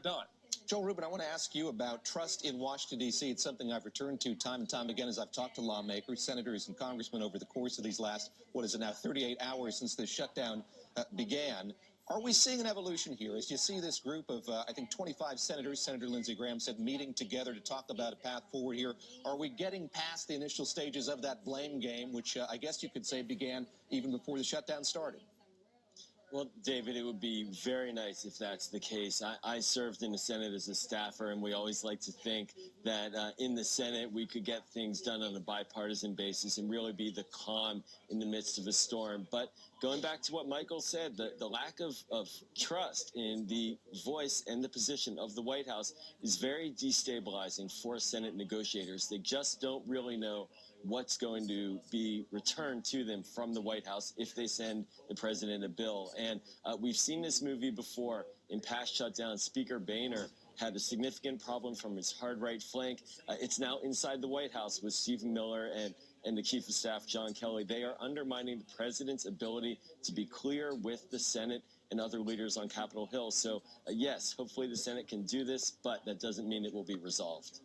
done. Joel Rubin, I want to ask you about trust in Washington, D.C. It's something I've returned to time and time again as I've talked to lawmakers, senators, and congressmen over the course of these last, 38 hours since the shutdown began. Are we seeing an evolution here as you see this group of, I think, 25 senators, Senator Lindsey Graham said, meeting together to talk about a path forward here? Are we getting past the initial stages of that blame game, which I guess you could say began even before the shutdown started? Well, David, it would be very nice if that's the case. I served in the Senate as a staffer, and we always like to think that in the Senate we could get things done on a bipartisan basis and really be the calm in the midst of a storm. But going back to what Michael said, the lack of trust in the voice and the position of the White House is very destabilizing for Senate negotiators. They just don't really know what's going to be returned to them from the White House if they send the president a bill. And we've seen this movie before in past shutdowns. Speaker Boehner had a significant problem from his hard right flank. It's now inside the White House with Stephen Miller and the Chief of Staff, John Kelly. They are undermining the president's ability to be clear with the Senate and other leaders on Capitol Hill. So, yes, hopefully the Senate can do this, but that doesn't mean it will be resolved.